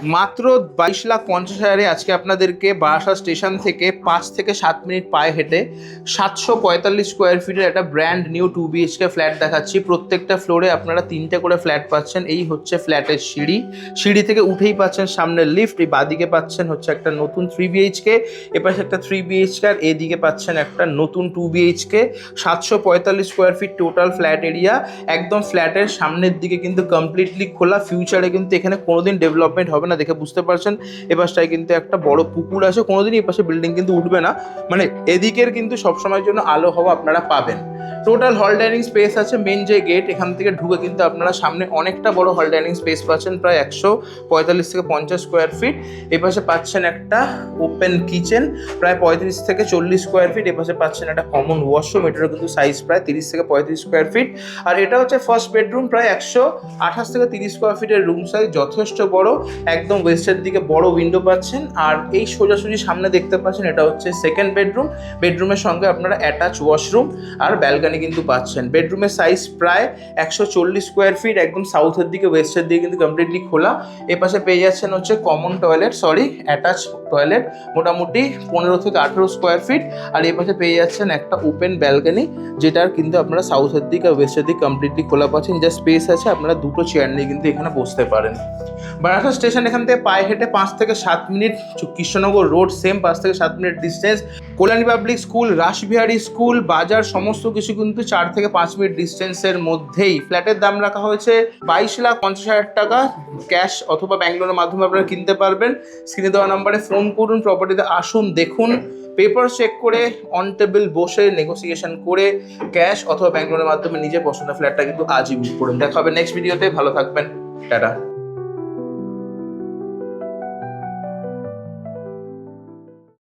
মাত্র 22,50,000 আজকে আপনাদেরকে বারাসাত স্টেশন থেকে 5 থেকে 7 মিনিট পায়ে হেঁটে 745 স্কোয়ার ফিটের একটা ব্র্যান্ড নিউ 2 BHK ফ্ল্যাট দেখাচ্ছি। প্রত্যেকটা ফ্লোরে আপনারা 3টে করে ফ্ল্যাট পাচ্ছেন। এই হচ্ছে ফ্ল্যাটের সিঁড়ি থেকে উঠেই পাচ্ছেন সামনে লিফট, এই বাদিকে পাচ্ছেন হচ্ছে একটা নতুন 3 BHK, এপাশে একটা 3 BHK, আর এদিকে পাচ্ছেন একটা নতুন 2 BHK। 745 square feet total flat area. একদম ফ্ল্যাটের সামনের দিকে কিন্তু কমপ্লিটলি খোলা। ফিউচারে কিন্তু এখানে কোনোদিন ডেভেলপমেন্ট হবে না, দেখে বুঝতে পারছেন। এপাশটায় কিন্তু একটা বড় পুকুর আছে, কোনোদিনই এপাশে বিল্ডিং কিন্তু উঠবে না, মানে এদিকের কিন্তু সবসময়ের জন্য আলো হওয়া আপনারা পাবেন। টোটাল হল ডাইনিং স্পেস আছে। মেন যে গেট, এখান থেকে ঢুকে কিন্তু আপনারা সামনে অনেকটা বড় হল ডাইনিং স্পেস পাচ্ছেন, প্রায় 145 থেকে 50 স্কোয়ার ফিট। এপাশে পাচ্ছেন একটা ওপেন কিচেন, প্রায় 35 থেকে 40 স্কোয়ার ফিট। এপাশে পাচ্ছেন একটা কমন ওয়াশরুম, এটারও কিন্তু সাইজ প্রায় 30 থেকে 35 স্কোয়ার ফিট। আর এটা হচ্ছে ফার্স্ট বেডরুম, প্রায় 128 থেকে 30 স্কোয়ার ফিটের রুম সাইজ, যথেষ্ট বড়। একদম ওয়েস্টের দিকে বড় উইন্ডো পাচ্ছেন। আর এই সোজাসুজি সামনে দেখতে পাচ্ছেন এটা হচ্ছে সেকেন্ড বেডরুম। বেডরুমের সঙ্গে আপনারা অ্যাটাচ ওয়াশরুম আর ব্যালকনি কিন্তু পাচ্ছেন। বেডরুমের সাইজ প্রায় 140 স্কোয়ার ফিট, একদম সাউথের দিকে ওয়েস্টের দিকে কিন্তু কমপ্লিটলি খোলা। এপাশে পেয়ে যাচ্ছেন হচ্ছে কমন টয়লেট, অ্যাটাচ টয়লেট, মোটামুটি 15 থেকে 18 স্কোয়ার ফিট। আর এপাশে পেয়ে যাচ্ছেন একটা ওপেন ব্যালকনি, যেটার কিন্তু আপনারা সাউথের দিকে আর ওয়েস্টের দিকে কমপ্লিটলি খোলা পাচ্ছেন। যা স্পেস আছে, আপনারা দুটো চেয়ার নিয়ে কিন্তু এখানে বসতে পারেন। বারাসাত স্টেশন এখান থেকে পায়ে হেঁটে 5 থেকে 7 মিনিট। কৃষ্ণনগর রোড সেম 5 থেকে 7 minute distance. Kalyani public school, Rashbehari school, বাজার, সমস্ত কিছু কিন্তু 4 থেকে 5 মিনিট ডিস্টেন্সের মধ্যেই। ফ্ল্যাটের দাম রাখা হয়েছে 22,50,000 টাকা। ক্যাশ অথবা ব্যাংক লোনের মাধ্যমে আপনারা কিনতে পারবেন। স্ক্রিনে দেওয়া নাম্বারে ফোন করুন, প্রপার্টিতে আসুন, দেখুন, পেপার চেক করে অন টেবিল বসে নেগোসিয়েশন করে ক্যাশ অথবা ব্যাংক লোনের মাধ্যমে নিজের পছন্দের ফ্ল্যাটটা কিন্তু আজই বুক করুন। দেখা হবে নেক্সট ভিডিওতে। ভালো থাকবেন, টাটা।